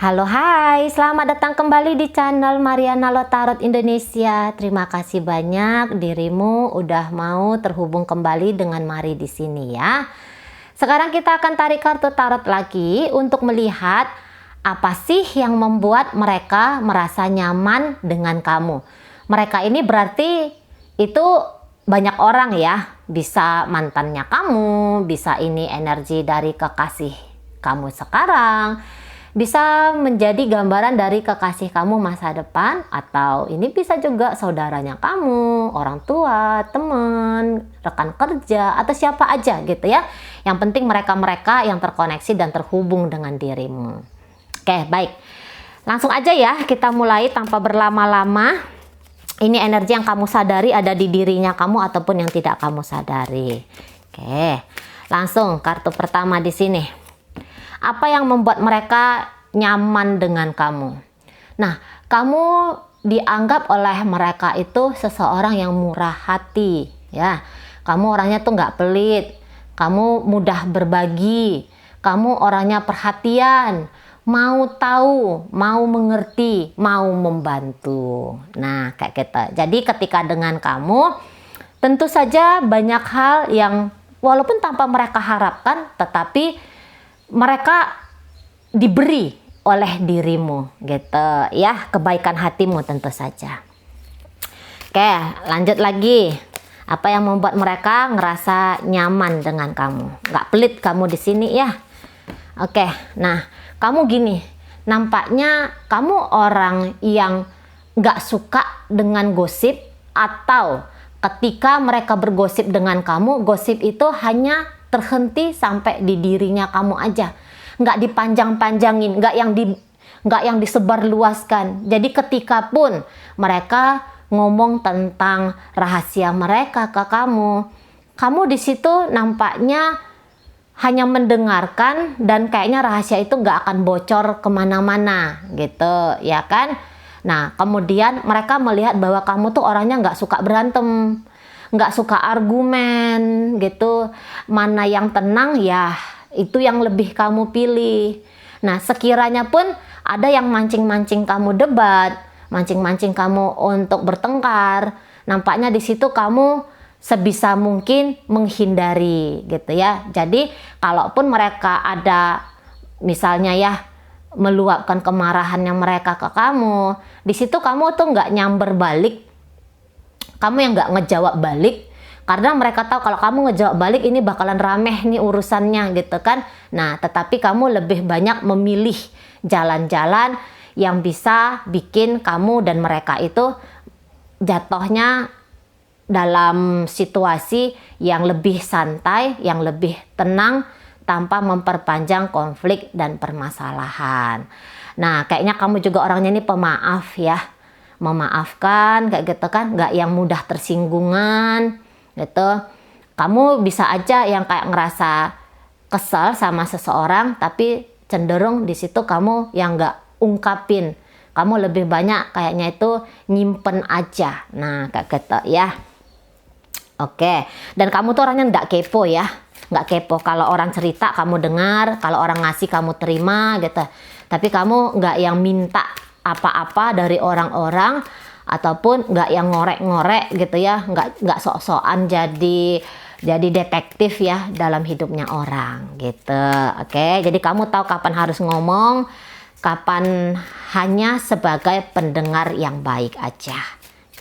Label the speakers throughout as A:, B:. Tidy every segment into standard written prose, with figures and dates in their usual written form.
A: Halo, hai, selamat datang kembali di channel Mariana Lotarot Indonesia. Terima kasih banyak dirimu udah mau terhubung kembali dengan Mari di sini ya. Sekarang kita akan tarik kartu tarot lagi untuk melihat apa sih yang membuat mereka merasa nyaman dengan kamu. Mereka ini berarti itu banyak orang ya, bisa mantannya kamu, bisa ini energi dari kekasih kamu sekarang, bisa menjadi gambaran dari kekasih kamu masa depan, atau ini bisa juga saudaranya kamu, orang tua, teman, rekan kerja, atau siapa aja gitu ya. Yang penting mereka-mereka yang terkoneksi dan terhubung dengan dirimu. Oke, baik. Langsung aja ya, kita mulai tanpa berlama-lama. Ini energi yang kamu sadari ada di dirinya kamu ataupun yang tidak kamu sadari. Oke, langsung kartu pertama di sini. Apa yang membuat mereka nyaman dengan kamu? Nah, kamu dianggap oleh mereka itu seseorang yang murah hati, ya. Kamu orangnya tuh nggak pelit, kamu mudah berbagi, kamu orangnya perhatian, mau tahu, mau mengerti, mau membantu. Nah, kayak gitu. Jadi ketika dengan kamu, tentu saja banyak hal yang walaupun tanpa mereka harapkan, tetapi mereka diberi oleh dirimu gitu ya, kebaikan hatimu tentu saja. Oke, lanjut lagi. Apa yang membuat mereka ngerasa nyaman dengan kamu? Nggak pelit kamu di sini ya. Oke, nah kamu gini, nampaknya kamu orang yang nggak suka dengan gosip, atau ketika mereka bergosip dengan kamu, gosip itu hanya terhenti sampai di dirinya kamu aja, nggak dipanjang-panjangin, nggak yang disebarluaskan. Jadi ketika pun mereka ngomong tentang rahasia mereka ke kamu di situ nampaknya hanya mendengarkan, dan kayaknya rahasia itu nggak akan bocor kemana-mana gitu ya kan. Nah kemudian mereka melihat bahwa kamu tuh orangnya nggak suka berantem, nggak suka argumen gitu. Mana yang tenang ya itu yang lebih kamu pilih. Nah sekiranya pun ada yang mancing-mancing kamu debat, mancing-mancing kamu untuk bertengkar, nampaknya di situ kamu sebisa mungkin menghindari gitu ya. Jadi kalaupun mereka ada misalnya ya meluapkan kemarahannya mereka ke kamu, di situ kamu tuh nggak nyamber balik, kamu yang nggak ngejawab balik, karena mereka tahu kalau kamu ngejawab balik ini bakalan rameh nih urusannya gitu kan. Nah tetapi kamu lebih banyak memilih jalan-jalan yang bisa bikin kamu dan mereka itu jatuhnya dalam situasi yang lebih santai, yang lebih tenang, tanpa memperpanjang konflik dan permasalahan. Nah kayaknya kamu juga orangnya ini pemaaf ya, memaafkan kayak gitu kan, nggak yang mudah tersinggungan gitu. Kamu bisa aja yang kayak ngerasa kesel sama seseorang, tapi cenderung di situ kamu yang nggak ungkapin, kamu lebih banyak kayaknya itu nyimpen aja. Nah kayak gitu ya. Oke, dan kamu tuh orangnya nggak kepo ya, nggak kepo. Kalau orang cerita kamu dengar, kalau orang ngasih kamu terima gitu. Tapi kamu nggak yang minta apa-apa dari orang-orang, ataupun nggak yang ngorek-ngorek gitu ya, nggak sok-sokan jadi detektif ya dalam hidupnya orang gitu. Oke, jadi kamu tahu kapan harus ngomong, kapan hanya sebagai pendengar yang baik aja.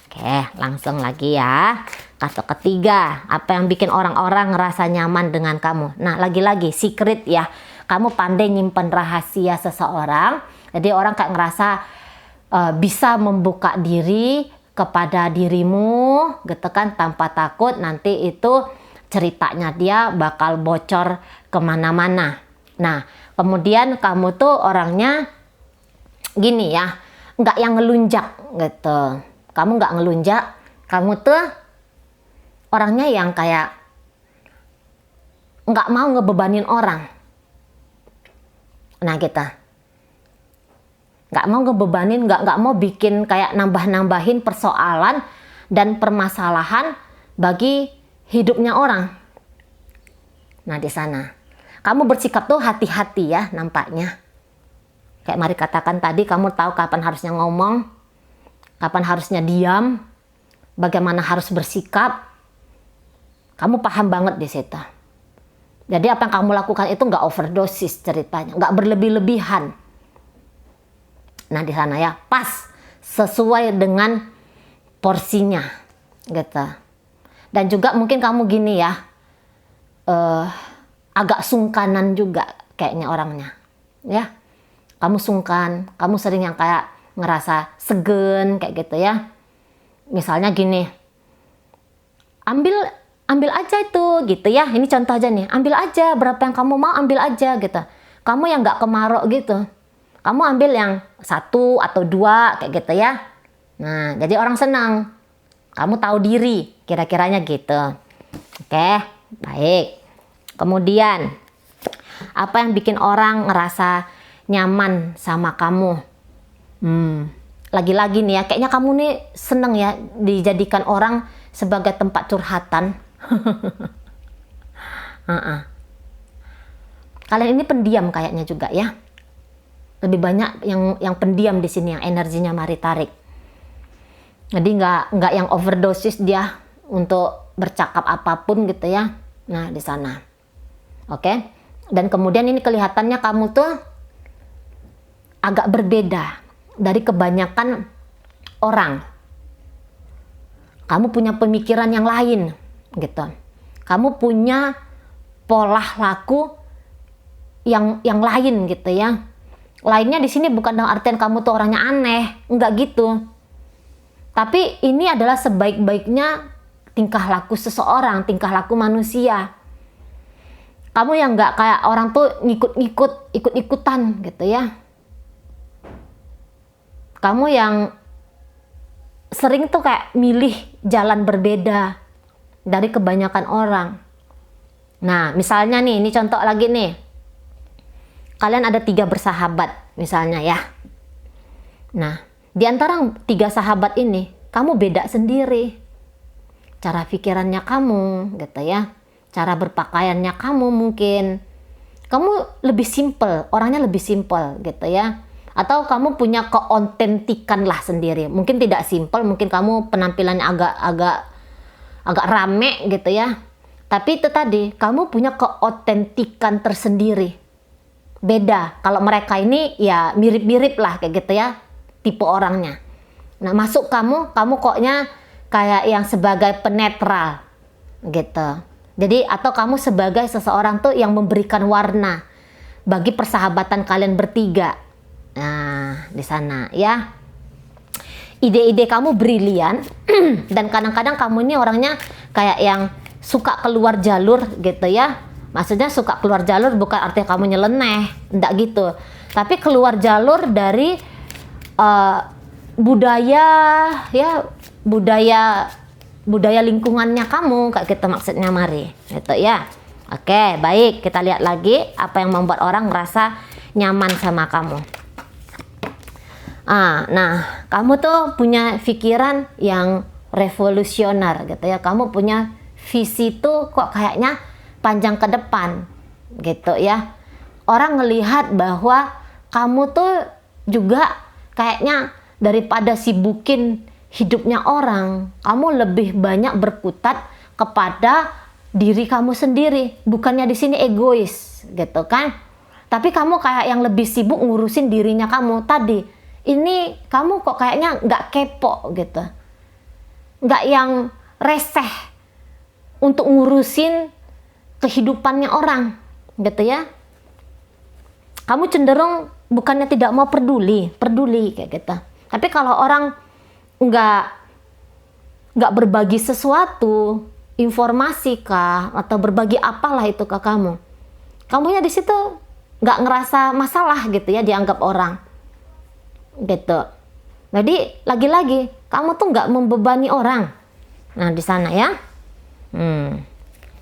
A: Oke, langsung lagi ya. Kartu ketiga, apa yang bikin orang-orang ngerasa nyaman dengan kamu? Nah, lagi-lagi secret ya. Kamu pandai nyimpen rahasia seseorang. Jadi orang kayak ngerasa bisa membuka diri kepada dirimu gitu kan, tanpa takut nanti itu ceritanya dia bakal bocor kemana-mana. Nah, kemudian kamu tuh orangnya gini ya, nggak yang ngelunjak gitu. Kamu nggak ngelunjak, kamu tuh orangnya yang kayak nggak mau ngebebanin orang. Nah kita nggak mau ngebebanin, nggak mau bikin kayak nambah-nambahin persoalan dan permasalahan bagi hidupnya orang. Nah di sana kamu bersikap tuh hati-hati ya nampaknya. Kayak Mari katakan tadi, kamu tahu kapan harusnya ngomong, kapan harusnya diam, bagaimana harus bersikap. Kamu paham banget di situ. Jadi apa yang kamu lakukan itu nggak overdosis ceritanya, nggak berlebih-lebihan. Nah di sana ya pas, sesuai dengan porsinya gitu. Dan juga mungkin kamu gini ya, agak sungkanan juga kayaknya orangnya ya. Kamu sungkan, kamu sering yang kayak ngerasa segen kayak gitu ya. Misalnya gini, ambil aja itu gitu ya. Ini contoh aja nih, ambil aja berapa yang kamu mau, ambil aja gitu. Kamu yang nggak kemarok gitu, kamu ambil yang 1 atau 2 kayak gitu ya. Nah jadi orang senang, kamu tahu diri kira-kiranya gitu. Oke, baik. Kemudian apa yang bikin orang ngerasa nyaman sama kamu? Lagi-lagi nih ya, kayaknya kamu nih seneng ya dijadikan orang sebagai tempat curhatan. Kalian ini pendiam kayaknya juga ya. Lebih banyak yang pendiam di sini, yang energinya Mari tarik. Jadi nggak yang overdosis dia untuk bercakap apapun gitu ya. Nah di sana, oke. Dan kemudian ini kelihatannya kamu tuh agak berbeda dari kebanyakan orang. Kamu punya pemikiran yang lain gitu. Kamu punya pola laku yang lain gitu ya. Lainnya di sini bukan dalam artian kamu tuh orangnya aneh, enggak gitu. Tapi ini adalah sebaik-baiknya tingkah laku seseorang, tingkah laku manusia. Kamu yang enggak kayak orang tuh ikut-ikutan gitu ya. Kamu yang sering tuh kayak milih jalan berbeda dari kebanyakan orang. Nah, misalnya nih, ini contoh lagi nih. Kalian ada 3 bersahabat misalnya ya. Nah, di antara 3 sahabat ini, kamu beda sendiri. Cara pikirannya kamu gitu ya. Cara berpakaiannya kamu mungkin. Kamu lebih simple, orangnya lebih simple gitu ya. Atau kamu punya keautentikan lah sendiri. Mungkin tidak simple, mungkin kamu penampilannya agak rame gitu ya. Tapi itu tadi, kamu punya keautentikan tersendiri. Beda. Kalau mereka ini ya mirip-mirip lah kayak gitu ya, tipe orangnya. Nah masuk kamu koknya kayak yang sebagai penetral gitu. Jadi atau kamu sebagai seseorang tuh yang memberikan warna bagi persahabatan kalian bertiga. Nah, di sana ya. Ide-ide kamu brilian dan kadang-kadang kamu ini orangnya kayak yang suka keluar jalur gitu ya. Maksudnya suka keluar jalur bukan artinya kamu nyeleneh, enggak gitu. Tapi keluar jalur dari budaya ya, budaya lingkungannya kamu kayak gitu maksudnya Mari. Gitu ya. Oke, baik, kita lihat lagi apa yang membuat orang merasa nyaman sama kamu. Nah, kamu tuh punya pikiran yang revolusioner gitu ya. Kamu punya visi tuh kok kayaknya panjang ke depan gitu ya. Orang ngelihat bahwa kamu tuh juga kayaknya daripada sibukin hidupnya orang, kamu lebih banyak berkutat kepada diri kamu sendiri. Bukannya di sini egois gitu kan. Tapi kamu kayak yang lebih sibuk ngurusin dirinya kamu tadi. Ini kamu kok kayaknya nggak kepo gitu, nggak yang reseh untuk ngurusin kehidupannya orang gitu ya. Kamu cenderung bukannya tidak mau peduli kayak gitu. Tapi kalau orang nggak berbagi sesuatu, informasi kah atau berbagi apalah itu ke kamunya di situ nggak ngerasa masalah gitu ya, dianggap orang. Gitu. Jadi lagi-lagi kamu tuh nggak membebani orang. Nah di sana ya,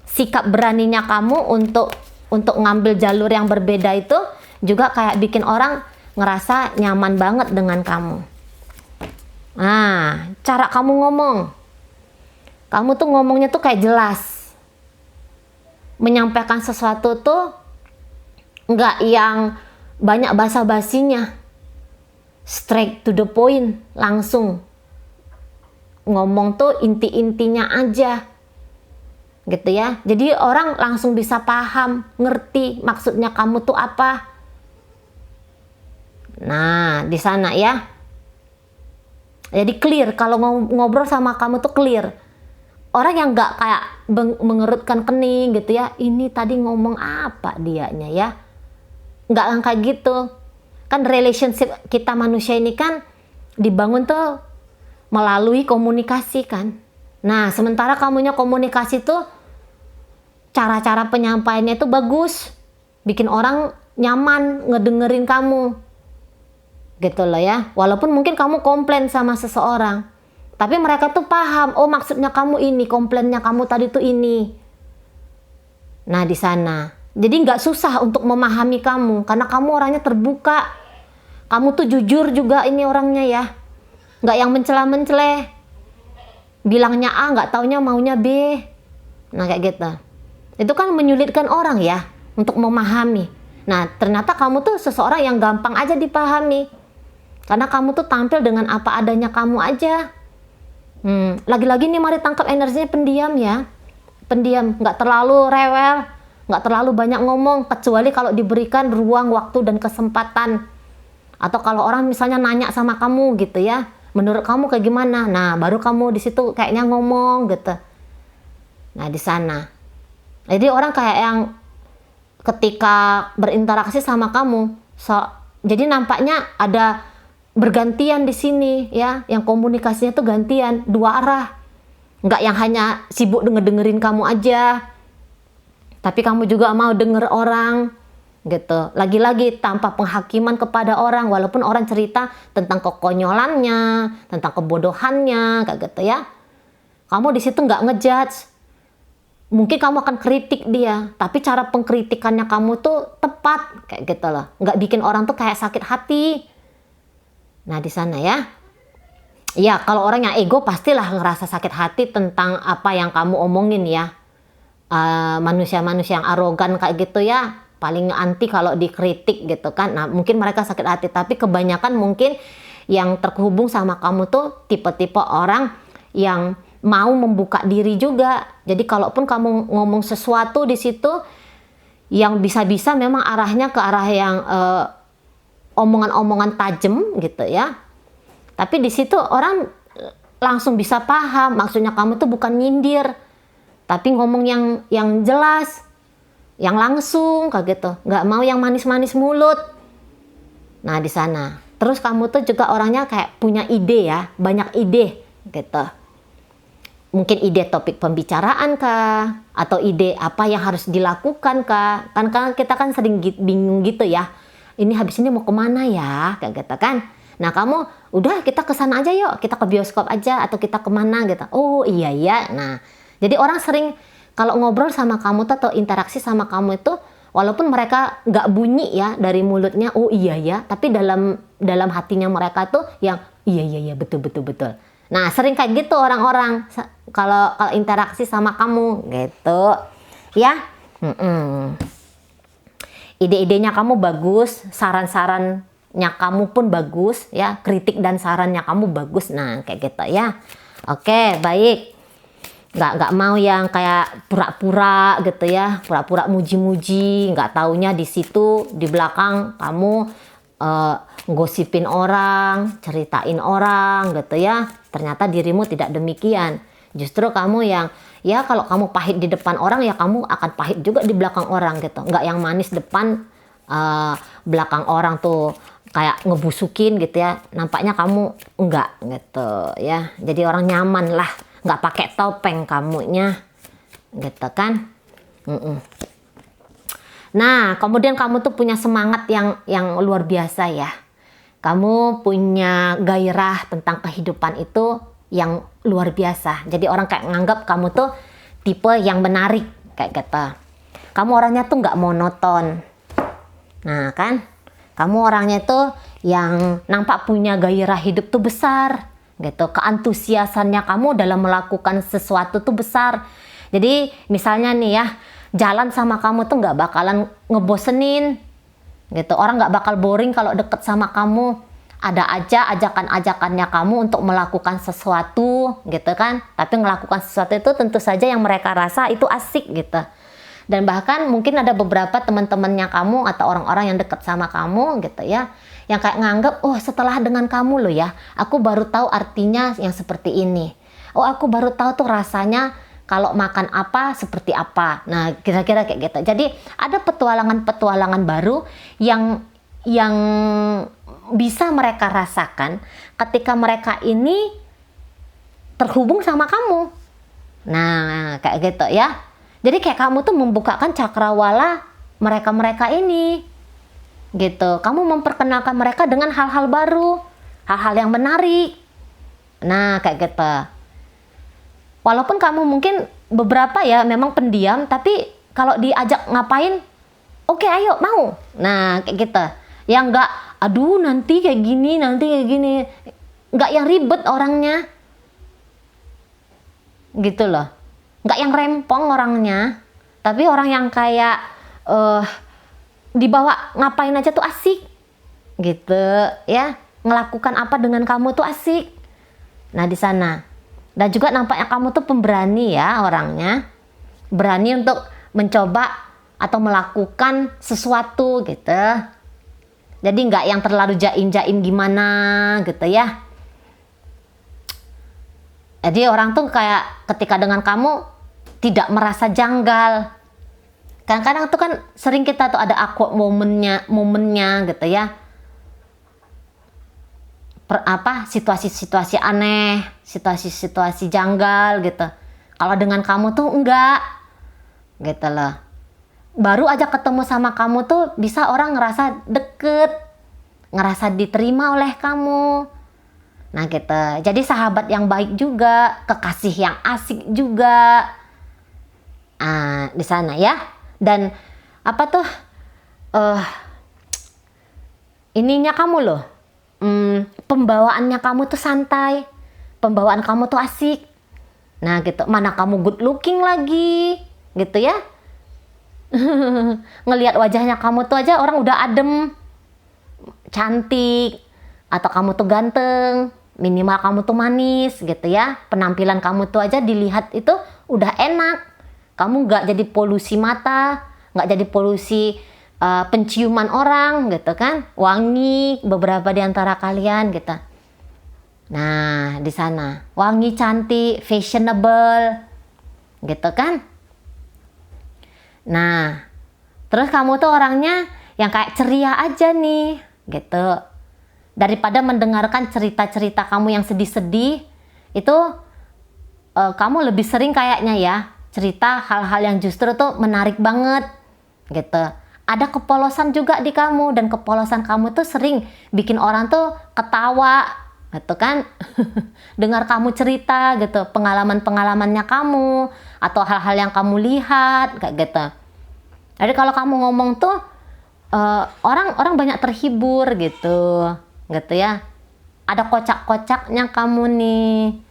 A: sikap beraninya kamu untuk ngambil jalur yang berbeda itu juga kayak bikin orang ngerasa nyaman banget dengan kamu. Nah cara kamu ngomong, kamu tuh ngomongnya tuh kayak jelas, menyampaikan sesuatu tuh nggak yang banyak basa-basinya. straight to the point, langsung ngomong tuh inti-intinya aja gitu ya. Jadi orang langsung bisa paham, ngerti maksudnya kamu tuh apa. Nah, di sana ya. Jadi clear, kalau ngobrol sama kamu tuh clear. Orang yang nggak kayak mengerutkan kening gitu ya, ini tadi ngomong apa dianya ya. Nggak yang kayak gitu. Kan relationship kita manusia ini kan dibangun tuh melalui komunikasi kan. Nah, sementara kamunya komunikasi tuh cara-cara penyampaiannya itu bagus. Bikin orang nyaman ngedengerin kamu. Gitu loh ya. Walaupun mungkin kamu komplain sama seseorang, tapi mereka tuh paham, oh maksudnya kamu ini, komplainnya kamu tadi tuh ini. Nah, di sana. Jadi nggak susah untuk memahami kamu karena kamu orangnya terbuka. Kamu tuh jujur juga ini orangnya ya. Nggak yang mencela-menceleh, bilangnya A nggak taunya maunya B. Nah kayak gitu. Itu kan menyulitkan orang ya untuk memahami. Nah ternyata kamu tuh seseorang yang gampang aja dipahami, karena kamu tuh tampil dengan apa adanya kamu aja. Lagi-lagi nih mari tangkap energinya pendiam ya. Pendiam, nggak terlalu rewel, nggak terlalu banyak ngomong, kecuali kalau diberikan ruang, waktu, dan kesempatan. Atau kalau orang misalnya nanya sama kamu gitu ya, menurut kamu kayak gimana? Nah, baru kamu di situ kayaknya ngomong gitu. Nah, di sana. Jadi orang kayak yang ketika berinteraksi sama kamu, jadi nampaknya ada bergantian di sini ya, yang komunikasinya tuh gantian, dua arah. Nggak yang hanya sibuk dengerin kamu aja, tapi kamu juga mau denger orang. Gitu. Lagi-lagi tanpa penghakiman kepada orang, walaupun orang cerita tentang kekonyolannya, tentang kebodohannya, kayak gitu ya. Kamu di situ nggak ngejudge. Mungkin kamu akan kritik dia, tapi cara pengkritikannya kamu tuh tepat, kayak gitu loh. Nggak bikin orang tuh kayak sakit hati. Nah di sana ya. Ya kalau orang yang ego pastilah ngerasa sakit hati tentang apa yang kamu omongin ya. Manusia-manusia yang arogan kayak gitu ya, paling anti kalau dikritik gitu kan. Nah mungkin mereka sakit hati, tapi kebanyakan mungkin yang terhubung sama kamu tuh tipe-tipe orang yang mau membuka diri juga. Jadi kalaupun kamu ngomong sesuatu di situ yang bisa-bisa memang arahnya ke arah yang omongan-omongan tajam gitu ya, tapi di situ orang langsung bisa paham maksudnya kamu tuh bukan nyindir, tapi ngomong yang jelas, yang langsung kayak gitu, nggak mau yang manis-manis mulut. Nah di sana terus kamu tuh juga orangnya kayak punya ide ya, banyak ide gitu. Mungkin ide topik pembicaraan kah, atau ide apa yang harus dilakukan kah. Kan kita kan sering bingung gitu ya, ini habis ini mau kemana ya, kayak gitu kan. Nah kamu udah kita kesana aja yuk, kita ke bioskop aja atau kita kemana gitu. Oh iya ya. Nah jadi orang sering kalau ngobrol sama kamu tuh atau interaksi sama kamu itu, walaupun mereka nggak bunyi ya dari mulutnya, oh iya ya, tapi dalam hatinya mereka tuh yang iya betul. Nah sering kayak gitu orang-orang kalau interaksi sama kamu gitu ya. Ide-idenya kamu bagus, saran-sarannya kamu pun bagus ya, kritik dan sarannya kamu bagus. Nah kayak gitu ya. Oke baik. Nggak mau yang kayak pura-pura gitu ya, pura-pura muji-muji, nggak taunya di situ di belakang kamu gosipin orang, ceritain orang gitu ya. Ternyata dirimu tidak demikian. Justru kamu yang ya kalau kamu pahit di depan orang ya kamu akan pahit juga di belakang orang gitu. Nggak yang manis depan, belakang orang tuh kayak ngebusukin gitu ya. Nampaknya kamu enggak gitu ya. Jadi orang nyaman lah, nggak pakai topeng kamunya gitu kan. Nah kemudian kamu tuh punya semangat yang luar biasa ya. Kamu punya gairah tentang kehidupan itu yang luar biasa. Jadi orang kayak nganggap kamu tuh tipe yang menarik kayak gitu. Kamu orangnya tuh nggak monoton. Nah kan, kamu orangnya tuh yang nampak punya gairah hidup tuh besar gitu. Keantusiasannya kamu dalam melakukan sesuatu tuh besar. Jadi misalnya nih ya, jalan sama kamu tuh nggak bakalan ngebosenin gitu. Orang nggak bakal boring kalau deket sama kamu. ada aja ajakan-ajakannya kamu untuk melakukan sesuatu gitu kan. Tapi melakukan sesuatu itu tentu saja yang mereka rasa itu asik gitu. Dan bahkan mungkin ada beberapa teman-temannya kamu atau orang-orang yang dekat sama kamu gitu ya, yang kayak nganggep, oh setelah dengan kamu loh ya, aku baru tahu artinya yang seperti ini. Oh aku baru tahu tuh rasanya kalau makan apa seperti apa. Nah kira-kira kayak gitu. Jadi ada petualangan-petualangan baru yang bisa mereka rasakan ketika mereka ini terhubung sama kamu. Nah kayak gitu ya. Jadi kayak kamu tuh membukakan cakrawala mereka-mereka ini gitu. Kamu memperkenalkan mereka dengan hal-hal baru, hal-hal yang menarik. Nah kayak gitu. Walaupun kamu mungkin beberapa ya memang pendiam, tapi kalau diajak ngapain, oke ayo mau. Nah kayak gitu. Yang enggak, aduh nanti kayak gini, nanti kayak gini. Enggak yang ribet orangnya. Gitu loh. Nggak yang rempong orangnya, tapi orang yang kayak dibawa ngapain aja tuh asik gitu ya, ngelakukan apa dengan kamu tuh asik. Nah di sana, dan juga nampaknya kamu tuh pemberani ya orangnya, berani untuk mencoba atau melakukan sesuatu gitu. Jadi nggak yang terlalu jaim-jaim gimana gitu ya. Jadi orang tuh kayak ketika dengan kamu tidak merasa janggal. Kadang-kadang tuh kan sering kita tuh ada awkward momennya gitu ya. Situasi-situasi aneh, situasi-situasi janggal gitu. Kalau dengan kamu tuh enggak. Gitu loh. Baru aja ketemu sama kamu tuh bisa orang ngerasa deket, ngerasa diterima oleh kamu. Nah gitu. Jadi sahabat yang baik juga, kekasih yang asik juga. Di sana ya. Dan apa tuh? Ininya kamu loh. Pembawaannya kamu tuh santai. Pembawaan kamu tuh asik. Nah gitu. Mana kamu good looking lagi, gitu ya. Ngelihat wajahnya kamu tuh aja orang udah adem, cantik, atau kamu tuh ganteng. Minimal kamu tuh manis gitu ya. Penampilan kamu tuh aja dilihat itu udah enak. Kamu nggak jadi polusi mata, nggak jadi polusi penciuman orang gitu kan. Wangi beberapa di antara kalian gitu. Nah di sana wangi, cantik, fashionable gitu kan. Nah terus kamu tuh orangnya yang kayak ceria aja nih gitu. Daripada mendengarkan cerita-cerita kamu yang sedih-sedih, itu kamu lebih sering kayaknya ya cerita hal-hal yang justru tuh menarik banget gitu. Ada kepolosan juga di kamu, dan kepolosan kamu tuh sering bikin orang tuh ketawa gitu kan. Dengar kamu cerita gitu, pengalaman-pengalamannya kamu atau hal-hal yang kamu lihat kayak gitu. Jadi kalau kamu ngomong tuh orang banyak terhibur gitu ya. Ada kocak-kocaknya kamu nih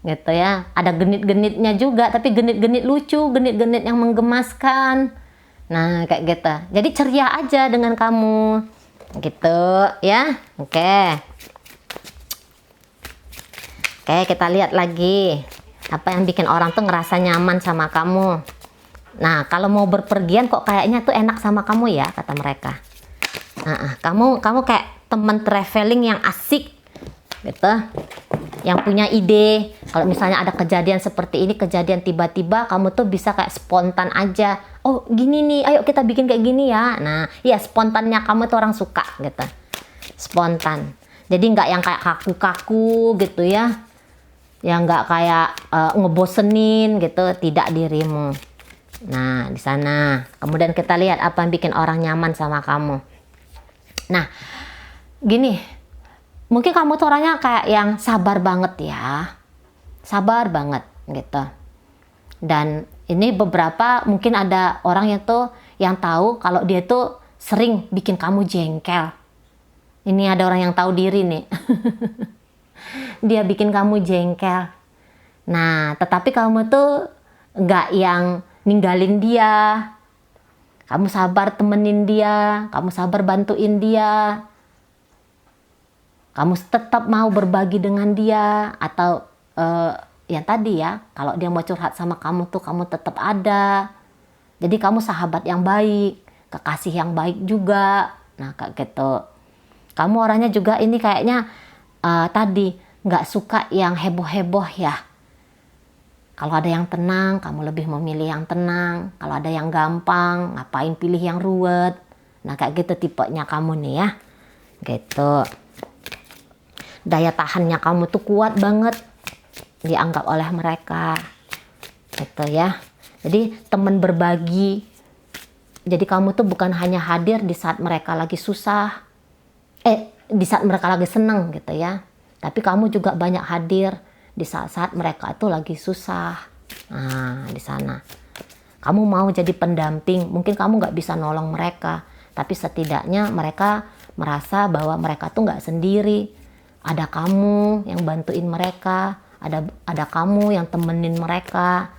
A: gitu ya. Ada genit-genitnya juga, tapi genit-genit lucu, genit-genit yang menggemaskan. Nah kayak gitu. Jadi ceria aja dengan kamu gitu ya. Oke, kita lihat lagi apa yang bikin orang tuh ngerasa nyaman sama kamu. Nah kalau mau berpergian kok kayaknya tuh enak sama kamu ya, kata mereka. Kamu kayak teman traveling yang asik gitu, yang punya ide. Kalau misalnya ada kejadian seperti ini, kejadian tiba-tiba, kamu tuh bisa kayak spontan aja. Oh gini nih, ayo kita bikin kayak gini ya. Nah ya spontannya kamu tuh orang suka gitu, spontan. Jadi nggak yang kayak kaku-kaku gitu ya, yang nggak kayak ngebosenin gitu, tidak dirimu. Nah di sana kemudian kita lihat apa yang bikin orang nyaman sama kamu. Nah gini, mungkin kamu tuh orangnya kayak yang sabar banget ya, sabar banget gitu. Dan ini beberapa mungkin ada orang yang tuh yang tahu kalau dia tuh sering bikin kamu jengkel. Ini ada orang yang tahu diri nih. Dia bikin kamu jengkel. Nah tetapi kamu tuh nggak yang ninggalin dia. Kamu sabar temenin dia, kamu sabar bantuin dia. Kamu tetap mau berbagi dengan dia, atau yang tadi ya, kalau dia mau curhat sama kamu tuh kamu tetap ada. Jadi kamu sahabat yang baik, kekasih yang baik juga. Nah kayak gitu. Kamu orangnya juga ini kayaknya tadi nggak suka yang heboh-heboh ya. Kalau ada yang tenang, kamu lebih memilih yang tenang. Kalau ada yang gampang, ngapain pilih yang ruwet. Nah kayak gitu tipenya kamu nih ya. Gitu. Daya tahannya kamu tuh kuat banget dianggap oleh mereka. Gitu ya. Jadi teman berbagi. Jadi kamu tuh bukan hanya hadir di saat mereka lagi susah. Di saat mereka lagi senang gitu ya. Tapi kamu juga banyak hadir di saat-saat mereka itu lagi susah. Nah, di sana. Kamu mau jadi pendamping. Mungkin kamu nggak bisa nolong mereka. Tapi setidaknya mereka merasa bahwa mereka tuh nggak sendiri. Ada kamu yang bantuin mereka. Ada kamu yang temenin mereka.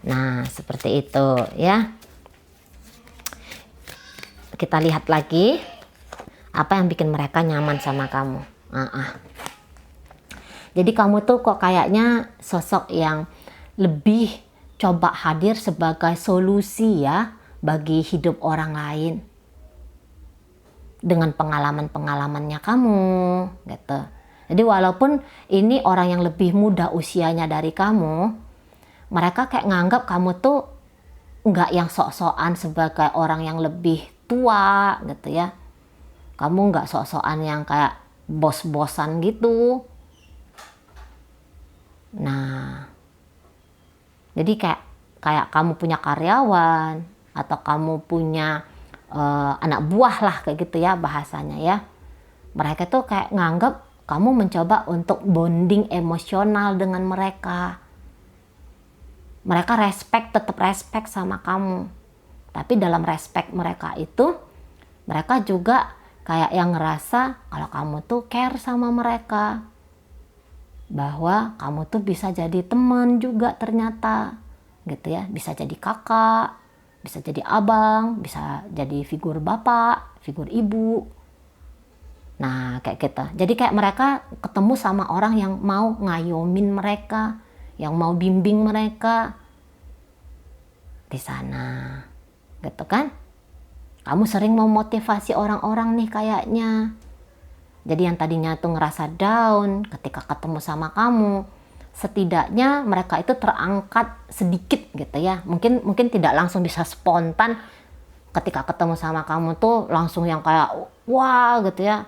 A: Nah, seperti itu ya. Kita lihat lagi apa yang bikin mereka nyaman sama kamu. Jadi kamu tuh kok kayaknya sosok yang lebih coba hadir sebagai solusi ya bagi hidup orang lain. Dengan pengalaman-pengalamannya kamu gitu. Jadi walaupun ini orang yang lebih muda usianya dari kamu, mereka kayak nganggap kamu tuh nggak yang sok-sokan sebagai orang yang lebih tua gitu ya. Kamu nggak sok-sokan yang kayak bos-bosan gitu. Nah, jadi kayak kamu punya karyawan atau kamu punya anak buah lah kayak gitu ya bahasanya ya. Mereka tuh kayak nganggap kamu mencoba untuk bonding emosional dengan mereka. Mereka tetap respect sama kamu. Tapi dalam respect mereka itu, mereka juga kayak yang ngerasa kalau kamu tuh care sama mereka. Bahwa kamu tuh bisa jadi teman juga ternyata. Gitu ya, bisa jadi kakak, bisa jadi abang, bisa jadi figur bapak, figur ibu. Nah kayak gitu. Jadi kayak mereka ketemu sama orang yang mau ngayomin mereka, yang mau bimbing mereka di sana, gitu kan? Kamu sering memotivasi orang-orang nih kayaknya. Jadi yang tadinya tuh ngerasa down ketika ketemu sama kamu, setidaknya mereka itu terangkat sedikit gitu ya. Mungkin tidak langsung bisa spontan ketika ketemu sama kamu tuh langsung yang kayak wah gitu ya.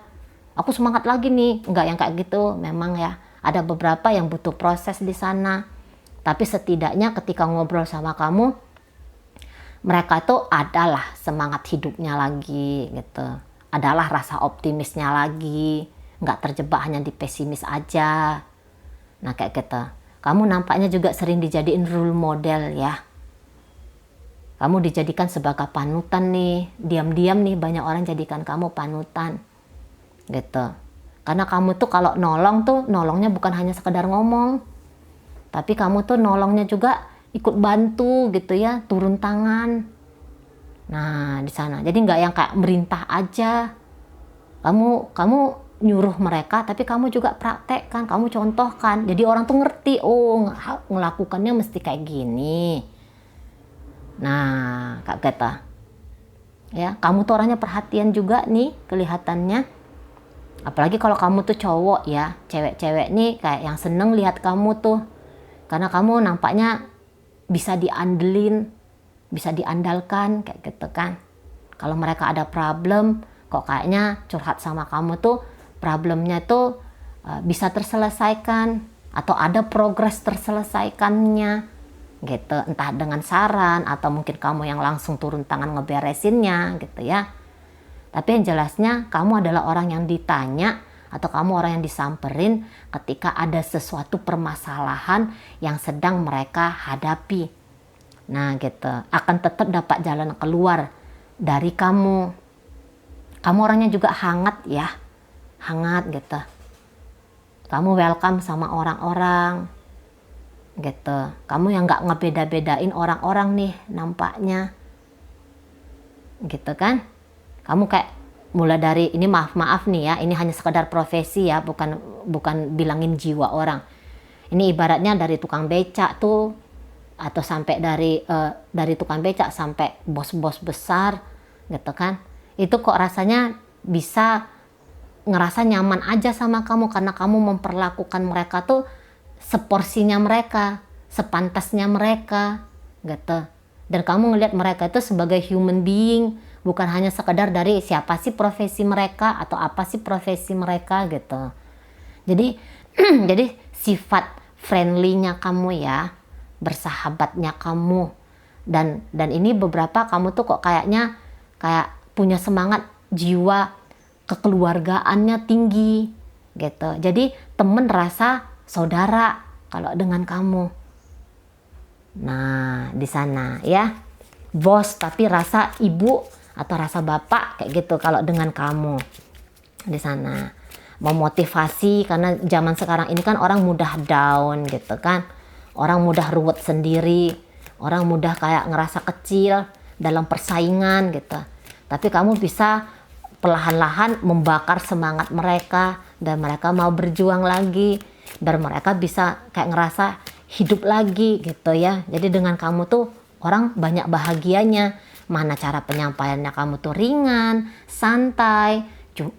A: Aku semangat lagi nih, enggak yang kayak gitu. Memang ya, ada beberapa yang butuh proses di sana. Tapi setidaknya ketika ngobrol sama kamu, mereka tuh adalah semangat hidupnya lagi gitu. Adalah rasa optimisnya lagi. Enggak terjebak hanya di pesimis aja. Nah kayak gitu. Kamu nampaknya juga sering dijadiin role model ya. Kamu dijadikan sebagai panutan nih. Diam-diam nih banyak orang jadikan kamu panutan. Gitu. Karena kamu tuh kalau nolong tuh nolongnya bukan hanya sekedar ngomong, tapi kamu tuh nolongnya juga ikut bantu gitu ya, turun tangan. Nah di sana jadi nggak yang kayak merintah aja. Kamu nyuruh mereka, tapi kamu juga praktekkan, kamu contohkan. Jadi orang tuh ngerti, oh ngelakukannya mesti kayak gini. Nah kak Geta ya, kamu tuh orangnya perhatian juga nih kelihatannya. Apalagi kalau kamu tuh cowok ya, cewek-cewek nih kayak yang seneng lihat kamu tuh. Karena kamu nampaknya bisa diandelin, bisa diandalkan kayak gitu kan. Kalau mereka ada problem, kok kayaknya curhat sama kamu tuh problemnya tuh bisa terselesaikan atau ada progres terselesaikannya gitu. Entah dengan saran atau mungkin kamu yang langsung turun tangan ngeberesinnya gitu ya. Tapi yang jelasnya kamu adalah orang yang ditanya atau kamu orang yang disamperin ketika ada sesuatu permasalahan yang sedang mereka hadapi. Nah gitu, akan tetap dapat jalan keluar dari kamu. Kamu orangnya juga hangat ya, hangat gitu. Kamu welcome sama orang-orang gitu. Kamu yang gak ngebeda-bedain orang-orang nih nampaknya. Gitu kan. Kamu kayak Mulai dari ini, maaf nih ya, ini hanya sekedar profesi ya, bukan bilangin jiwa orang. Ini ibaratnya dari tukang becak tuh, atau sampai dari tukang becak sampai bos-bos besar gitu kan. Itu kok rasanya bisa ngerasa nyaman aja sama kamu karena kamu memperlakukan mereka tuh seporsinya mereka, sepantasnya mereka gitu. Dan kamu ngelihat mereka itu sebagai human being, bukan hanya sekedar dari siapa sih profesi mereka atau apa sih profesi mereka gitu. Jadi jadi sifat friendly-nya kamu ya, bersahabatnya kamu, dan ini beberapa kamu tuh kok kayaknya kayak punya semangat, jiwa kekeluargaannya tinggi gitu. Jadi temen rasa saudara kalau dengan kamu. Nah, di sana ya. Bos tapi rasa ibu atau rasa bapak kayak gitu kalau dengan kamu. Di sana. Memotivasi, karena zaman sekarang ini kan orang mudah down gitu kan. Orang mudah ruwet sendiri. Orang mudah kayak ngerasa kecil dalam persaingan gitu. Tapi kamu bisa perlahan-lahan membakar semangat mereka dan mereka mau berjuang lagi, dan mereka bisa kayak ngerasa hidup lagi gitu ya. Jadi dengan kamu tuh orang banyak bahagianya. Mana cara penyampaiannya kamu tuh ringan, santai,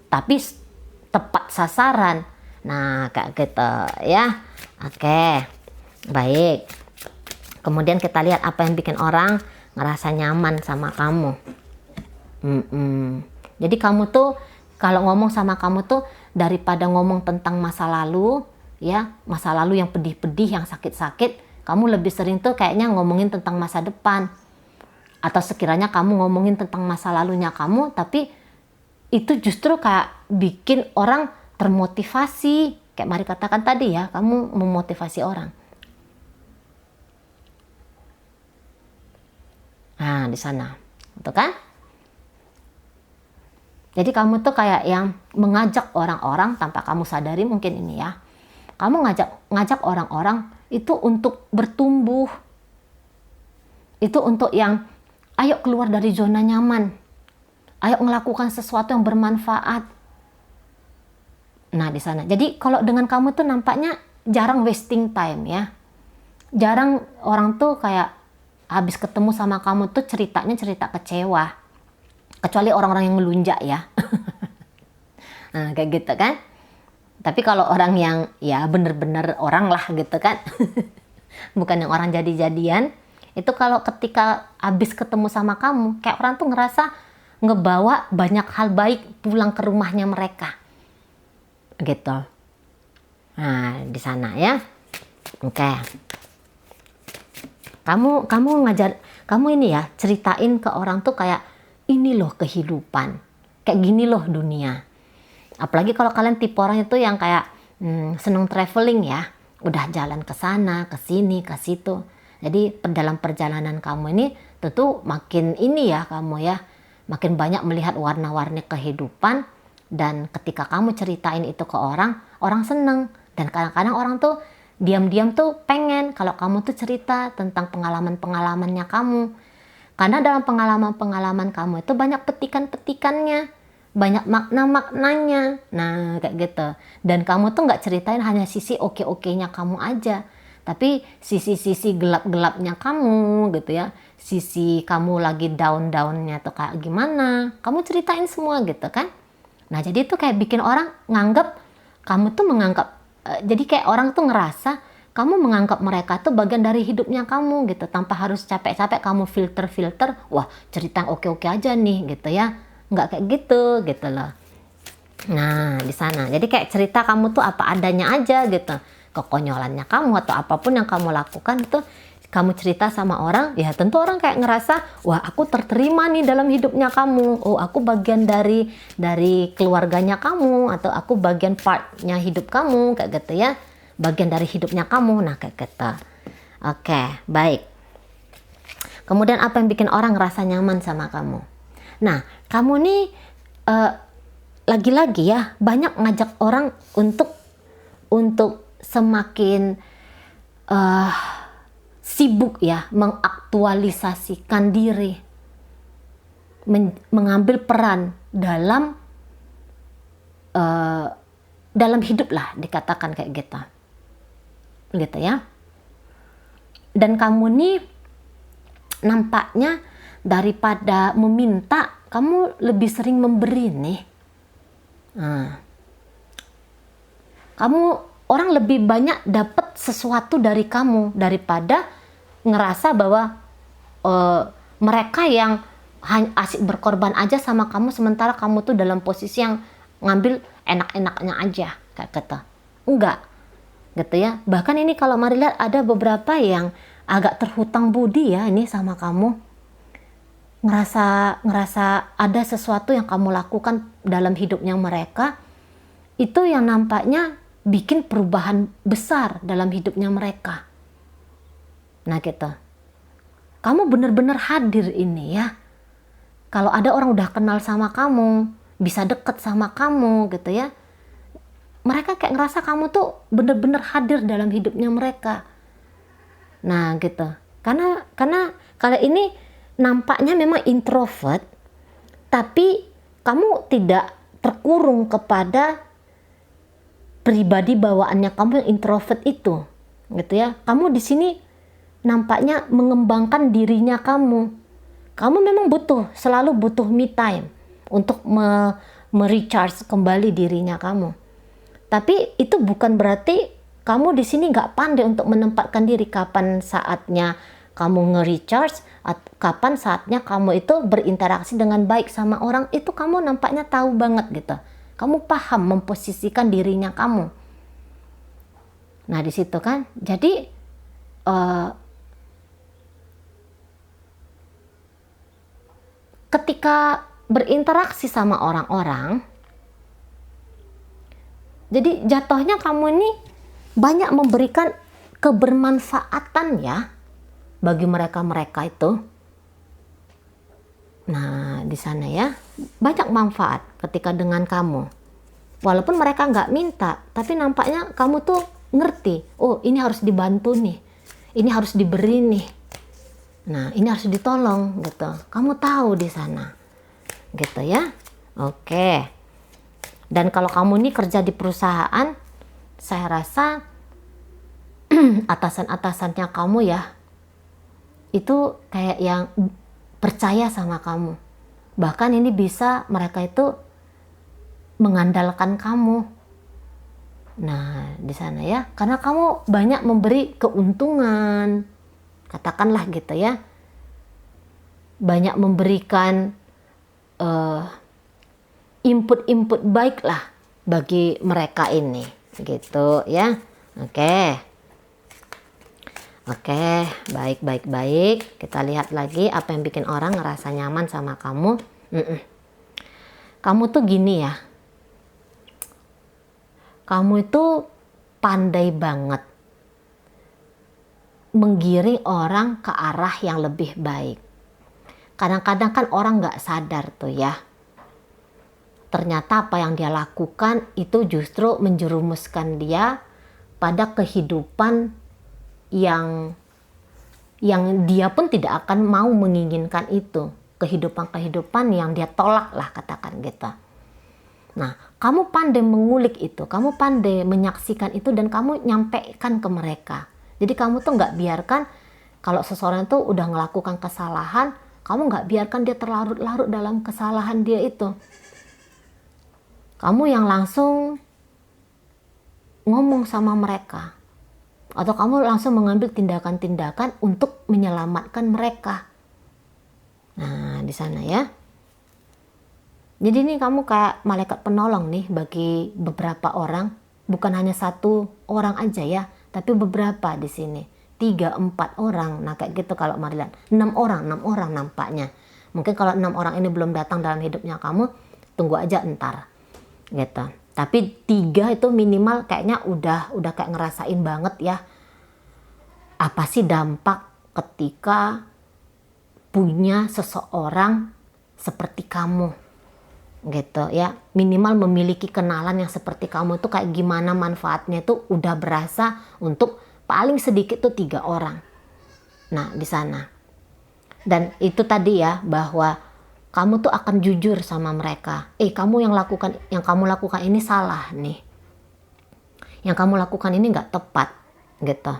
A: tapi tepat sasaran. Nah kayak gitu ya. Oke, baik. Kemudian kita lihat apa yang bikin orang ngerasa nyaman sama kamu. Jadi kamu tuh kalau ngomong sama kamu tuh daripada ngomong tentang masa lalu ya, masa lalu yang pedih-pedih, yang sakit-sakit, kamu lebih sering tuh kayaknya ngomongin tentang masa depan. Atau sekiranya kamu ngomongin tentang masa lalunya kamu, tapi itu justru kayak bikin orang termotivasi. Kayak Mari katakan tadi ya, kamu memotivasi orang. Nah, di sana. Betul kan? Jadi kamu tuh kayak yang mengajak orang-orang tanpa kamu sadari mungkin ini ya. Kamu ngajak orang-orang itu untuk bertumbuh. Itu untuk yang ayo keluar dari zona nyaman. Ayo melakukan sesuatu yang bermanfaat. Nah, di sana. Jadi kalau dengan kamu tuh nampaknya jarang wasting time ya. Jarang orang tuh kayak habis ketemu sama kamu tuh ceritanya cerita kecewa. Kecuali orang-orang yang ngelunjak ya. Nah, kayak gitu kan. Tapi kalau orang yang ya bener-bener orang lah gitu kan. Bukan yang orang jadi-jadian. Itu kalau ketika habis ketemu sama kamu, kayak orang tuh ngerasa ngebawa banyak hal baik pulang ke rumahnya mereka. Gitu. Nah, di sana ya. Oke. Kamu ini ya ceritain ke orang tuh kayak ini loh kehidupan, kayak gini loh dunia. Apalagi kalau kalian tipe orang itu yang kayak seneng traveling ya, udah jalan ke sana, ke sini, ke situ. Jadi dalam perjalanan kamu ini tentu makin ini ya kamu ya, makin banyak melihat warna-warni kehidupan. Dan ketika kamu ceritain itu ke orang, orang seneng. Dan kadang-kadang orang tuh diam-diam tuh pengen kalau kamu tuh cerita tentang pengalaman-pengalamannya kamu. Karena dalam pengalaman-pengalaman kamu itu banyak petikan-petikannya, banyak makna-maknanya. Nah, kayak gitu. Dan kamu tuh nggak ceritain hanya sisi oke-okenya kamu aja, tapi sisi-sisi gelap-gelapnya kamu gitu ya. Sisi kamu lagi down-downnya tuh kayak gimana, kamu ceritain semua gitu kan. Nah, jadi itu kayak bikin orang nganggap, kamu tuh menganggap, jadi kayak orang tuh ngerasa kamu menganggap mereka tuh bagian dari hidupnya kamu gitu, tanpa harus capek-capek kamu filter-filter, wah cerita yang oke-oke aja nih gitu ya, nggak kayak gitu loh. Nah, di sana, jadi kayak cerita kamu tuh apa adanya aja gitu, kekonyolannya kamu atau apapun yang kamu lakukan itu kamu cerita sama orang, ya tentu orang kayak ngerasa, wah aku terterima nih dalam hidupnya kamu, oh aku bagian dari keluarganya kamu, atau aku bagian partnya hidup kamu, kayak gitu ya. Bagian dari hidupnya kamu, nah kayak gitu. Oke, baik. Kemudian apa yang bikin orang ngerasa nyaman sama kamu? Nah, kamu nih lagi-lagi ya banyak ngajak orang untuk semakin sibuk ya mengaktualisasikan diri, mengambil peran dalam dalam hidup lah, dikatakan kayak gitu ya. Dan kamu nih nampaknya daripada meminta, kamu lebih sering memberi nih. Kamu, orang lebih banyak dapat sesuatu dari kamu daripada ngerasa bahwa mereka yang asik berkorban aja sama kamu, sementara kamu tuh dalam posisi yang ngambil enak-enaknya aja kayak gitu. Enggak gitu ya. Bahkan ini kalau mari lihat, ada beberapa yang agak terhutang budi ya ini sama kamu, ngerasa ada sesuatu yang kamu lakukan dalam hidupnya mereka itu yang nampaknya bikin perubahan besar dalam hidupnya mereka. Nah gitu, kamu benar-benar hadir ini ya. Kalau ada orang udah kenal sama kamu, bisa deket sama kamu gitu ya, mereka kayak ngerasa kamu tuh bener-bener hadir dalam hidupnya mereka. Nah gitu, karena kalau ini nampaknya memang introvert, tapi kamu tidak terkurung kepada pribadi bawaannya kamu yang introvert itu, gitu ya. Kamu di sini nampaknya mengembangkan dirinya kamu. Kamu memang selalu butuh me time untuk merecharge kembali dirinya kamu. Tapi itu bukan berarti kamu di sini nggak pandai untuk menempatkan diri. Kapan saatnya kamu nge-recharge, kapan saatnya kamu itu berinteraksi dengan baik sama orang, itu kamu nampaknya tahu banget gitu. Kamu paham memposisikan dirinya kamu. Nah di situ kan, jadi ketika berinteraksi sama orang-orang, jadi jatuhnya kamu ini banyak memberikan kebermanfaatan ya bagi mereka itu. Nah di sana ya, banyak manfaat ketika dengan kamu. Walaupun mereka nggak minta, tapi nampaknya kamu tuh ngerti, oh ini harus dibantu nih, ini harus diberi nih. Nah, ini harus ditolong gitu. Kamu tahu di sana. Gitu ya. Oke. Dan kalau kamu ini kerja di perusahaan, saya rasa atasan-atasannya kamu ya, itu kayak yang percaya sama kamu. Bahkan ini bisa mereka itu mengandalkan kamu. Nah, di sana ya. Karena kamu banyak memberi keuntungan. Katakanlah gitu ya, banyak memberikan input baik lah bagi mereka ini gitu ya. Oke, baik. Kita lihat lagi apa yang bikin orang ngerasa nyaman sama kamu. Kamu tuh gini ya, kamu itu pandai banget menggiring orang ke arah yang lebih baik. Kadang-kadang kan orang nggak sadar tuh ya, ternyata apa yang dia lakukan itu justru menjerumuskan dia pada kehidupan yang dia pun tidak akan mau menginginkan itu. Kehidupan yang dia tolak lah, katakan gitu. Nah, kamu pandai mengulik itu, kamu pandai menyaksikan itu, dan kamu nyampaikan ke mereka. Jadi kamu tuh nggak biarkan kalau seseorang tuh udah melakukan kesalahan, kamu nggak biarkan dia terlarut-larut dalam kesalahan dia itu. Kamu yang langsung ngomong sama mereka. Atau kamu langsung mengambil tindakan-tindakan untuk menyelamatkan mereka. Nah, di sana ya. Jadi ini kamu kayak malaikat penolong nih bagi beberapa orang. Bukan hanya satu orang aja ya, tapi beberapa di sini. 3-4 orang. Nah kayak gitu kalau Marilan. 6 orang nampaknya. Mungkin kalau 6 orang ini belum datang dalam hidupnya kamu, tunggu aja entar. Gitu. Tapi 3 itu minimal kayaknya udah kayak ngerasain banget ya. Apa sih dampak ketika punya seseorang seperti kamu. Gitu ya. Minimal memiliki kenalan yang seperti kamu itu kayak gimana manfaatnya itu udah berasa untuk paling sedikit tuh 3 orang. Nah di sana. Dan itu tadi ya, bahwa kamu tuh akan jujur sama mereka. Kamu yang kamu lakukan ini salah nih. Yang kamu lakukan ini nggak tepat, gitu.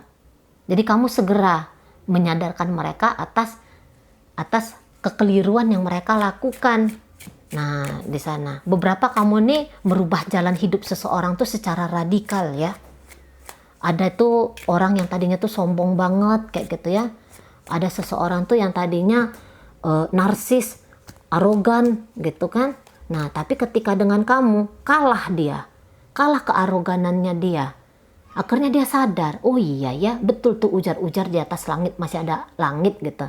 A: Jadi kamu segera menyadarkan mereka atas kekeliruan yang mereka lakukan. Nah, di sana beberapa kamu nih merubah jalan hidup seseorang tuh secara radikal ya. Ada tuh orang yang tadinya tuh sombong banget kayak gitu ya. Ada seseorang tuh yang tadinya narsis, arogan gitu kan. Nah, tapi ketika dengan kamu kalah kearoganannya dia. Akhirnya dia sadar, oh iya ya, betul tuh ujar-ujar di atas langit masih ada langit gitu.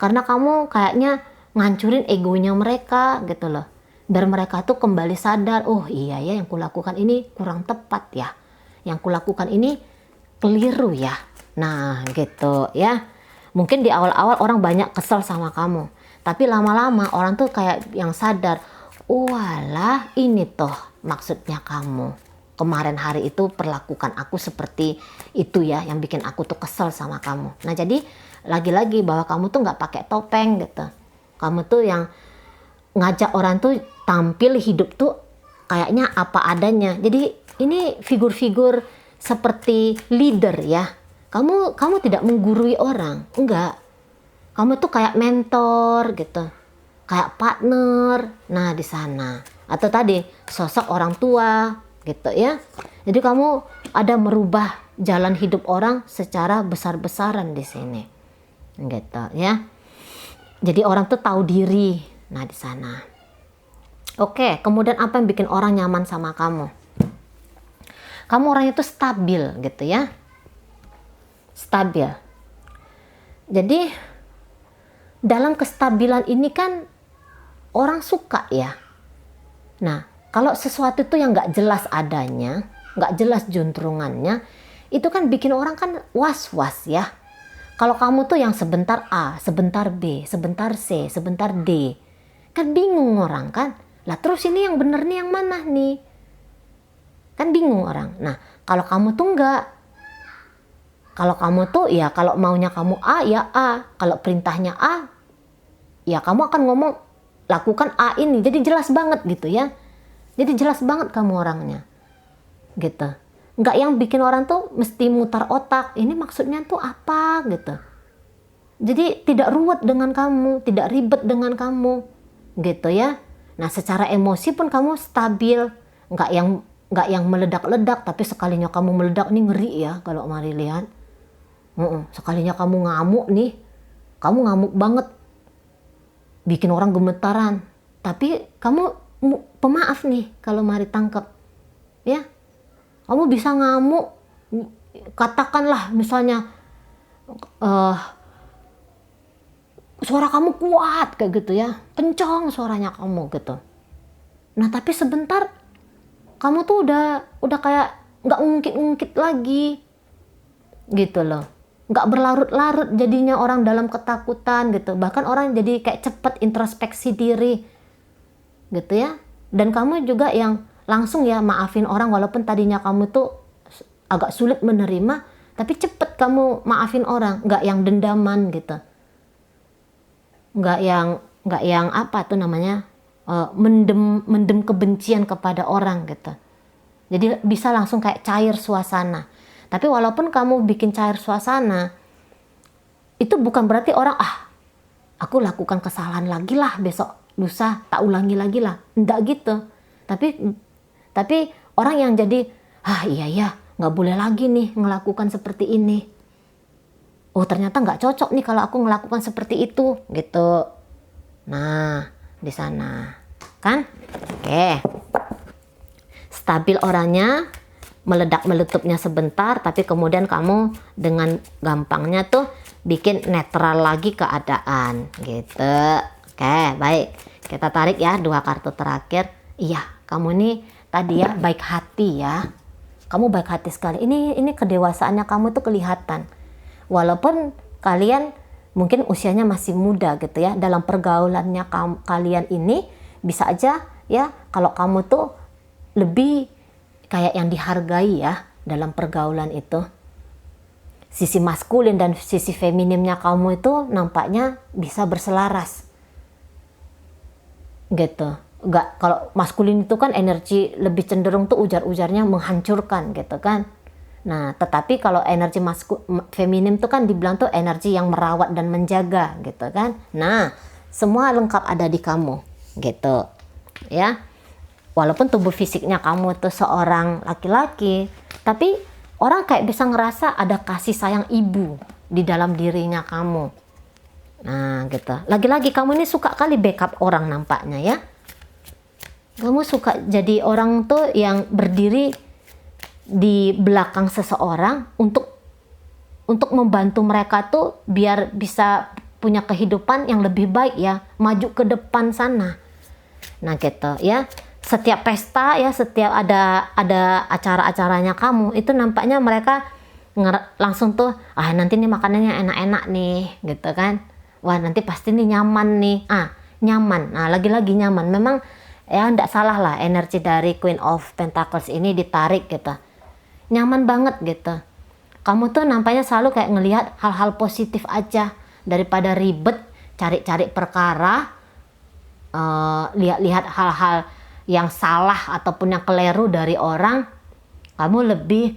A: Karena kamu kayaknya ngancurin egonya mereka gitu loh. Biar mereka tuh kembali sadar, oh iya ya yang kulakukan ini kurang tepat ya. Yang kulakukan ini keliru ya. Nah gitu ya. Mungkin di awal-awal orang banyak kesel sama kamu. Tapi lama-lama orang tuh kayak yang sadar, walah ini toh maksudnya kamu. Kemarin hari itu perlakukan aku seperti itu ya, yang bikin aku tuh kesel sama kamu. Nah jadi lagi-lagi bahwa kamu tuh nggak pakai topeng gitu. Kamu tuh yang ngajak orang tuh tampil hidup tuh kayaknya apa adanya. Jadi ini figur-figur seperti leader ya. Kamu tidak menggurui orang, enggak. Kamu tuh kayak mentor gitu, kayak partner. Nah di sana atau tadi sosok orang tua gitu ya. Jadi kamu ada merubah jalan hidup orang secara besar-besaran di sini, gitu ya. Jadi orang tuh tahu diri. Nah di sana. Oke, kemudian apa yang bikin orang nyaman sama kamu? Kamu orangnya tuh stabil gitu ya. Stabil. Jadi dalam kestabilan ini kan orang suka ya. Nah, kalau sesuatu itu yang nggak jelas adanya, nggak jelas juntrungannya, itu kan bikin orang kan was-was ya. Kalau kamu tuh yang sebentar A, sebentar B, sebentar C, sebentar D, kan bingung orang kan. Lah terus ini yang bener nih yang mana nih? Kan bingung orang. Nah, kalau kamu tuh enggak. Kalau kamu tuh ya kalau maunya kamu A ya A. Kalau perintahnya A, ya kamu akan ngomong lakukan A ini. Jadi jelas banget gitu ya. Jadi jelas banget kamu orangnya. Gitu. Enggak yang bikin orang tuh mesti mutar otak. Ini maksudnya tuh apa gitu. Jadi tidak ruwet dengan kamu, tidak ribet dengan kamu. Gitu ya. Nah, secara emosi pun kamu stabil. Enggak yang meledak-ledak, tapi sekalinya kamu meledak nih ngeri ya kalau mari lihat. Sekalinya kamu ngamuk nih, kamu ngamuk banget, bikin orang gemetaran. Tapi kamu pemaaf nih kalau mari tangkap, ya. Kamu bisa ngamuk, katakanlah misalnya suara kamu kuat kayak gitu ya, kencang suaranya kamu gitu. Nah tapi sebentar kamu tuh udah kayak nggak ngungkit-ngungkit lagi, gitu loh. Nggak berlarut-larut jadinya orang dalam ketakutan gitu. Bahkan orang jadi kayak cepet introspeksi diri gitu ya. Dan kamu juga yang langsung ya maafin orang walaupun tadinya kamu tuh agak sulit menerima, tapi cepet kamu maafin orang, nggak yang dendaman gitu. Nggak yang apa tuh namanya, mendem kebencian kepada orang gitu. Jadi bisa langsung kayak cair suasana. Tapi walaupun kamu bikin cair suasana, itu bukan berarti orang, aku lakukan kesalahan lagi lah besok, lusa, tak ulangi lagi lah. Enggak gitu. Tapi orang yang jadi, iya, nggak boleh lagi nih ngelakukan seperti ini. Oh ternyata nggak cocok nih kalau aku ngelakukan seperti itu, gitu. Nah, di sana. Kan? Oke. Stabil orangnya, meledak-meletupnya sebentar, tapi kemudian kamu dengan gampangnya tuh bikin netral lagi keadaan gitu. Oke, baik. Kita tarik ya 2 kartu terakhir. Iya, kamu nih tadi ya baik hati ya. Kamu baik hati sekali. Ini kedewasaannya kamu tuh kelihatan. Walaupun kalian mungkin usianya masih muda gitu ya. Dalam pergaulannya kalian ini bisa aja ya kalau kamu tuh lebih kayak yang dihargai ya dalam pergaulan itu. Sisi maskulin dan sisi feminimnya kamu itu nampaknya bisa berselaras. gitu. Nggak, kalau maskulin itu kan energi lebih cenderung tuh ujar-ujarnya menghancurkan gitu kan. Nah, tetapi kalau energi feminim tuh kan dibilang tuh energi yang merawat dan menjaga gitu kan. Nah, semua lengkap ada di kamu gitu ya. Walaupun tubuh fisiknya kamu tuh seorang laki-laki, tapi orang kayak bisa ngerasa ada kasih sayang ibu di dalam dirinya kamu. Nah gitu. Lagi-lagi kamu ini suka kali backup orang nampaknya ya. Kamu suka jadi orang tuh yang berdiri di belakang seseorang untuk membantu mereka tuh biar bisa punya kehidupan yang lebih baik ya, maju ke depan sana. Nah gitu ya. Setiap pesta ya, setiap ada acara-acaranya kamu, itu nampaknya mereka langsung tuh, nanti nih makanannya enak-enak nih gitu kan. Wah, nanti pasti nih nyaman nih. Nyaman. Nah, lagi-lagi nyaman. Memang ya enggak salah lah, energi dari Queen of Pentacles ini ditarik gitu. Nyaman banget gitu. Kamu tuh nampaknya selalu kayak ngelihat hal-hal positif aja daripada ribet, cari-cari perkara, lihat-lihat hal-hal yang salah ataupun yang keliru dari orang. Kamu lebih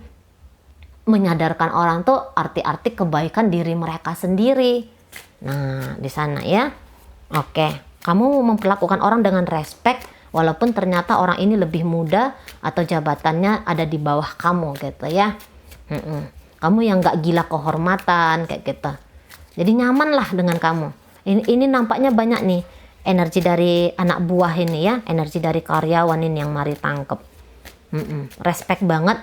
A: menyadarkan orang tuh arti-arti kebaikan diri mereka sendiri. Nah, di sana ya. Oke, kamu memperlakukan orang dengan respect walaupun ternyata orang ini lebih muda atau jabatannya ada di bawah kamu gitu ya. Kamu yang gak gila kehormatan kayak gitu. Jadi nyaman lah dengan kamu. Ini nampaknya banyak nih energi dari anak buah ini ya, energi dari karyawan ini yang mari tangkep. Respect banget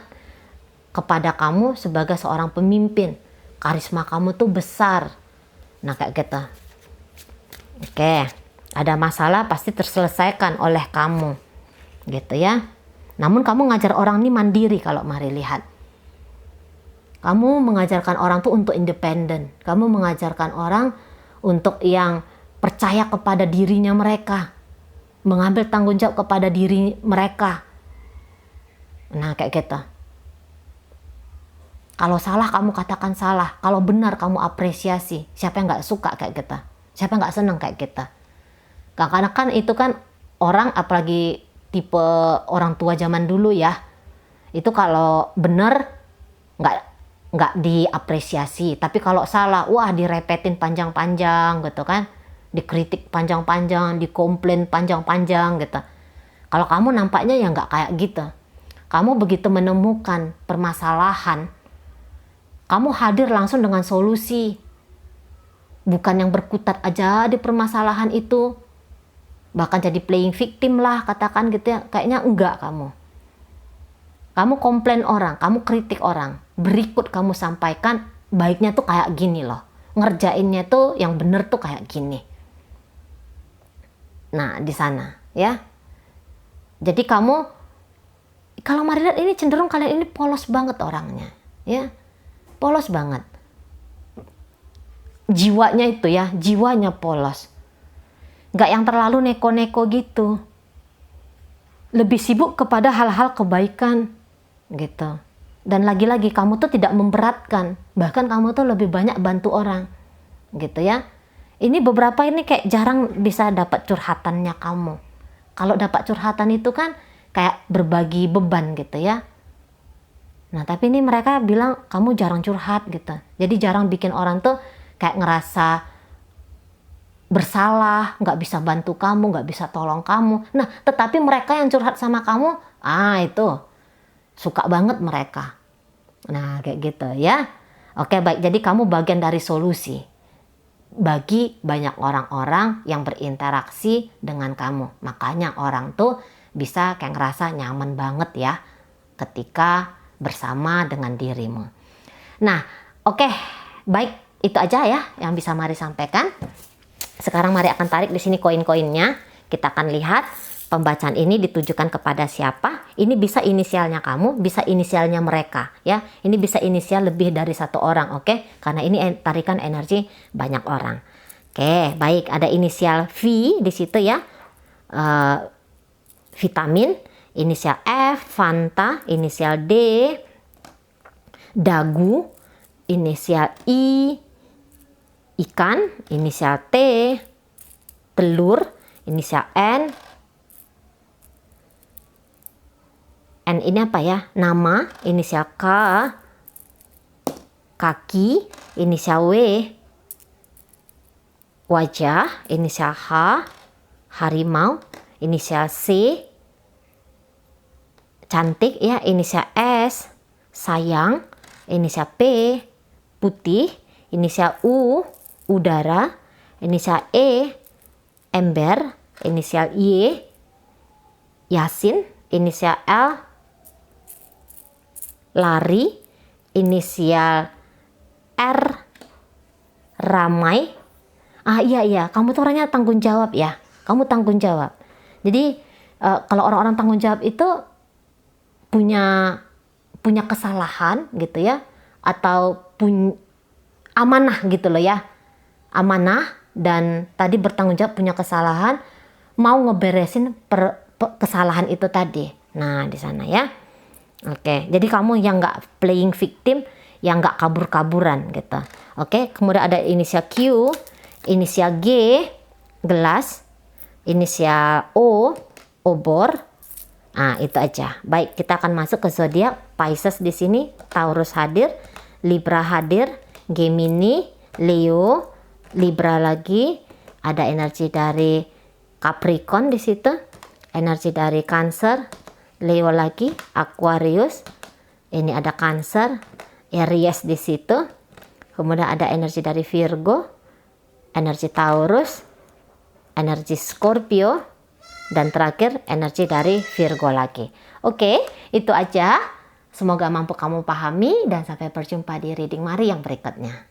A: kepada kamu sebagai seorang pemimpin. Karisma kamu tuh besar. Nah kayak gitu. Oke, ada masalah pasti terselesaikan oleh kamu. Gitu ya. Namun kamu ngajar orang ini mandiri kalau mari lihat. Kamu mengajarkan orang tuh untuk independen. Kamu mengajarkan orang untuk yang percaya kepada dirinya mereka, mengambil tanggung jawab kepada diri mereka. Nah kayak gitu. Kalau salah kamu katakan salah, kalau benar kamu apresiasi. Siapa yang nggak suka kayak gitu? Siapa yang nggak seneng kayak gitu? Karena kan itu kan orang, apalagi tipe orang tua zaman dulu ya, itu kalau benar nggak diapresiasi, tapi kalau salah wah direpetin panjang-panjang gitu kan. Dikritik panjang-panjang, dikomplain panjang-panjang gitu. Kalau kamu nampaknya ya nggak kayak gitu. Kamu begitu menemukan permasalahan, kamu hadir langsung dengan solusi. Bukan yang berkutat aja di permasalahan itu. Bahkan jadi playing victim lah katakan gitu ya. Kayaknya enggak kamu. Kamu komplain orang, kamu kritik orang. Berikut kamu sampaikan baiknya tuh kayak gini loh. Ngerjainnya tuh yang bener tuh kayak gini. Nah, di sana ya. Jadi kamu, kalau mari lihat ini cenderung kalian ini polos banget orangnya, ya. Polos banget. Jiwanya itu ya, jiwanya polos. Nggak yang terlalu neko-neko gitu. Lebih sibuk kepada hal-hal kebaikan gitu. Dan lagi-lagi kamu tuh tidak memberatkan, bahkan kamu tuh lebih banyak bantu orang gitu ya. Ini beberapa ini kayak jarang bisa dapat curhatannya kamu. Kalau dapat curhatan itu kan kayak berbagi beban gitu ya. Nah tapi ini mereka bilang kamu jarang curhat gitu. Jadi jarang bikin orang tuh kayak ngerasa bersalah, nggak bisa bantu kamu, nggak bisa tolong kamu. Nah tetapi mereka yang curhat sama kamu, itu suka banget mereka. Nah kayak gitu ya. Oke baik, jadi kamu bagian dari solusi bagi banyak orang-orang yang berinteraksi dengan kamu. Makanya orang tuh bisa kayak ngerasa nyaman banget ya ketika bersama dengan dirimu. Nah, oke, baik, itu aja ya yang bisa Mari sampaikan. Sekarang Mari akan tarik di sini koin-koinnya. Kita akan lihat pembacaan ini ditujukan kepada siapa. Ini bisa inisialnya kamu, bisa inisialnya mereka ya. Ini bisa inisial lebih dari satu orang, oke? Karena ini tarikan energi banyak orang. Oke, baik, ada inisial V di situ ya. Vitamin, inisial F, Fanta, inisial D, dagu, inisial I, ikan, inisial T, telur, inisial N. N ini apa ya? Nama, inisial K. Kaki, inisial W. Wajah, inisial H. Harimau, inisial C. Cantik ya, inisial S. Sayang, inisial P. Putih, inisial U. Udara, inisial E. Ember, inisial Y. Yasin, inisial L. Lari, inisial R. Ramai. Iya, kamu tuh orangnya tanggung jawab ya. Kamu tanggung jawab. Jadi kalau orang-orang tanggung jawab itu punya kesalahan gitu ya, atau amanah gitu loh ya. Amanah dan tadi bertanggung jawab, punya kesalahan, mau ngeberesin kesalahan itu tadi. Nah, di sana ya. Oke, jadi kamu yang nggak playing victim, yang nggak kabur-kaburan gitu. Oke, kemudian ada inisial Q, inisial G, gelas, inisial O, obor. Nah, itu aja. Baik, kita akan masuk ke zodiak Pisces di sini. Taurus hadir, Libra hadir, Gemini, Leo, Libra lagi, ada energi dari Capricorn di situ, energi dari Cancer, Leo lagi, Aquarius, ini ada Cancer, Aries di situ, kemudian ada energi dari Virgo, energi Taurus, energi Scorpio, dan terakhir energi dari Virgo lagi. Oke, itu aja. Semoga mampu kamu pahami dan sampai berjumpa di reading Mari yang berikutnya.